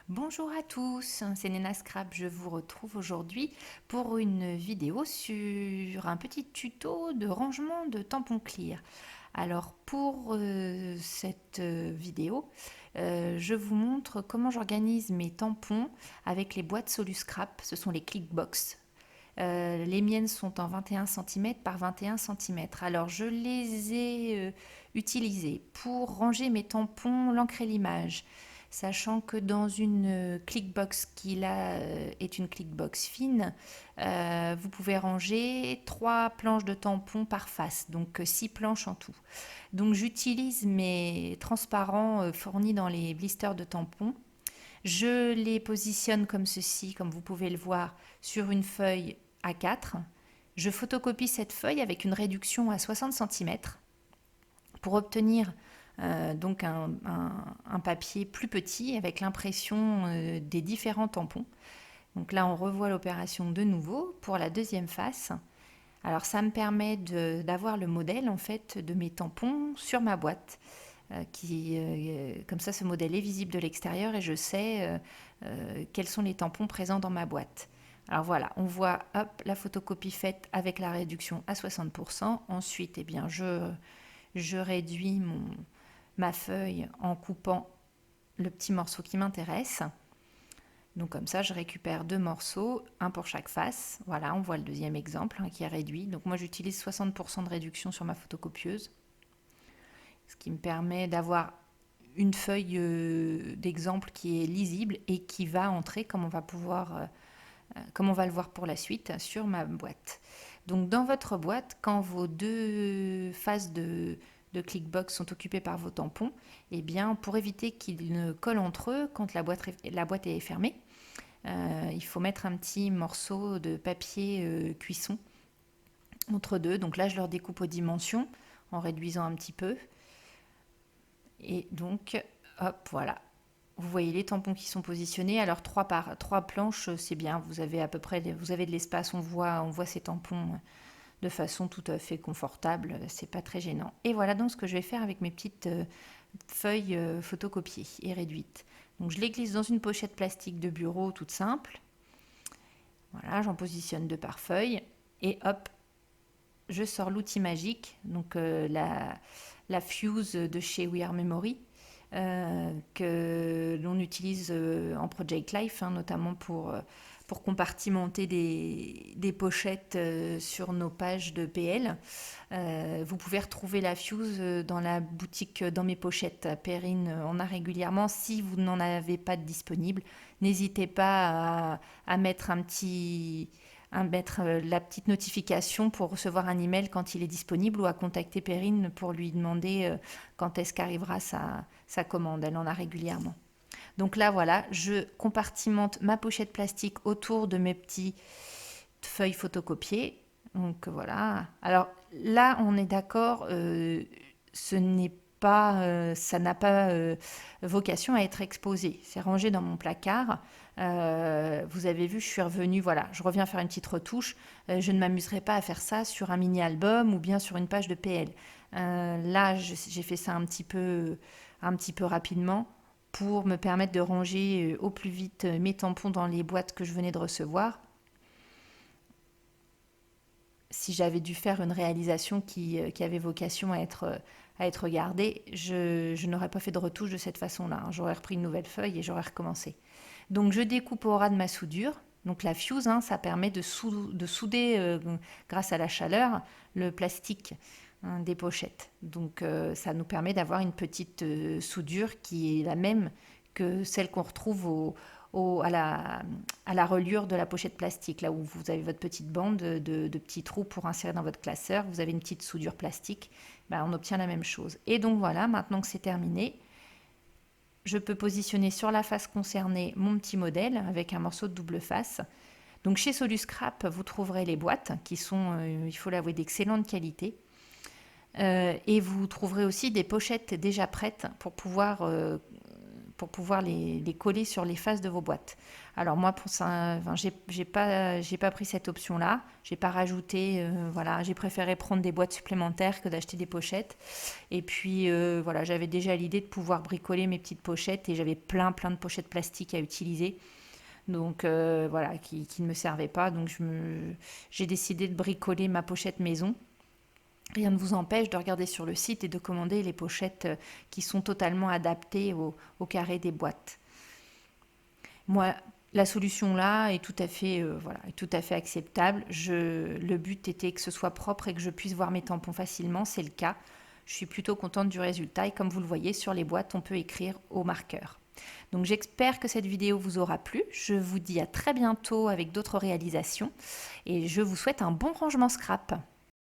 Bonjour à tous, c'est Nena Scrap. Je vous retrouve aujourd'hui pour une vidéo sur un petit tuto de rangement de tampons clear. Alors pour cette vidéo, je vous montre comment j'organise mes tampons avec les boîtes Soluscrap. Ce sont les Clickbox. Les miennes sont en 21 cm par 21 cm. Alors je les ai utilisées pour ranger mes tampons l'encre et l'image, sachant que dans une clickbox qui là est une clickbox fine, vous pouvez ranger 3 planches de tampons par face, donc 6 planches en tout. Donc j'utilise mes transparents fournis dans les blisters de tampons. Je les positionne comme ceci, comme vous pouvez le voir, sur une feuille A4. Je photocopie cette feuille avec une réduction à 60 cm pour obtenir donc un papier plus petit avec l'impression des différents tampons. Donc là, on revoit l'opération de nouveau pour la deuxième face. Alors ça me permet d'avoir le modèle en fait de mes tampons sur ma boîte. Comme ça, ce modèle est visible de l'extérieur et je sais quels sont les tampons présents dans ma boîte. Alors voilà, on voit hop, la photocopie faite avec la réduction à 60%. Ensuite, eh bien, je réduis ma feuille en coupant le petit morceau qui m'intéresse. Donc comme ça, je récupère 2 morceaux, un pour chaque face. Voilà, on voit le deuxième exemple qui est réduit. Donc moi, j'utilise 60% de réduction sur ma photocopieuse, ce qui me permet d'avoir une feuille d'exemple qui est lisible et qui va entrer, comme on va le voir pour la suite, sur ma boîte. Donc dans votre boîte, quand vos deux faces de Clickbox sont occupées par vos tampons, eh bien, pour éviter qu'ils ne collent entre eux quand la boîte est fermée, il faut mettre un petit morceau de papier cuisson entre deux. Donc là, je leur découpe aux dimensions en réduisant un petit peu. Et donc, hop, voilà. Vous voyez les tampons qui sont positionnés. Alors 3 planches, c'est bien. Vous avez à peu près, vous avez de l'espace. On voit ces tampons de façon tout à fait confortable. C'est pas très gênant. Et voilà donc ce que je vais faire avec mes petites feuilles photocopiées et réduites. Donc je les glisse dans une pochette plastique de bureau toute simple. Voilà, j'en positionne 2 par feuille. Et hop, je sors l'outil magique, donc la Fuse de chez We Are Memory, que l'on utilise en Project Life, notamment pour compartimenter des pochettes sur nos pages de PL. Vous pouvez retrouver la Fuse dans la boutique Dans mes pochettes. Perrine en a régulièrement. Si vous n'en avez pas de disponible, n'hésitez pas à mettre mettre la petite notification pour recevoir un email quand il est disponible ou à contacter Perrine pour lui demander quand est-ce qu'arrivera sa commande. Elle en a régulièrement. Donc là, voilà, je compartimente ma pochette plastique autour de mes petites feuilles photocopiées. Donc voilà. Alors là, on est d'accord, ce n'est pas, ça n'a pas vocation à être exposé. C'est rangé dans mon placard. Vous avez vu, je suis revenue, voilà, je reviens faire une petite retouche. Je ne m'amuserai pas à faire ça sur un mini-album ou bien sur une page de PL. Là, j'ai fait ça un petit peu rapidement pour me permettre de ranger au plus vite mes tampons dans les boîtes que je venais de recevoir. Si j'avais dû faire une réalisation qui avait vocation à être gardée, je n'aurais pas fait de retouche de cette façon-là. J'aurais repris une nouvelle feuille et j'aurais recommencé. Donc je découpe au ras de ma soudure. Donc la fuse, ça permet de souder grâce à la chaleur le plastique des pochettes. Donc ça nous permet d'avoir une petite soudure qui est la même que celle qu'on retrouve à la reliure de la pochette plastique, là où vous avez votre petite bande de petits trous pour insérer dans votre classeur, vous avez une petite soudure plastique, on obtient la même chose. Et donc voilà, maintenant que c'est terminé, je peux positionner sur la face concernée mon petit modèle avec un morceau de double face. Donc chez Soluscrap, vous trouverez les boîtes qui sont, il faut l'avouer, d'excellente qualité. Et vous trouverez aussi des pochettes déjà prêtes pour pouvoir pour pouvoir les coller sur les faces de vos boîtes. Alors moi, pour ça, enfin, j'ai pas pris cette option-là. J'ai pas rajouté, voilà, j'ai préféré prendre des boîtes supplémentaires que d'acheter des pochettes. Et puis voilà, j'avais déjà l'idée de pouvoir bricoler mes petites pochettes et j'avais plein de pochettes plastiques à utiliser. Donc voilà, qui ne me servaient pas. Donc j'ai décidé de bricoler ma pochette maison. Rien ne vous empêche de regarder sur le site et de commander les pochettes qui sont totalement adaptées au carré des boîtes. Moi, la solution là est tout à fait, voilà, est tout à fait acceptable. Le but était que ce soit propre et que je puisse voir mes tampons facilement. C'est le cas. Je suis plutôt contente du résultat et comme vous le voyez sur les boîtes, on peut écrire au marqueur. Donc j'espère que cette vidéo vous aura plu. Je vous dis à très bientôt avec d'autres réalisations et je vous souhaite un bon rangement scrap.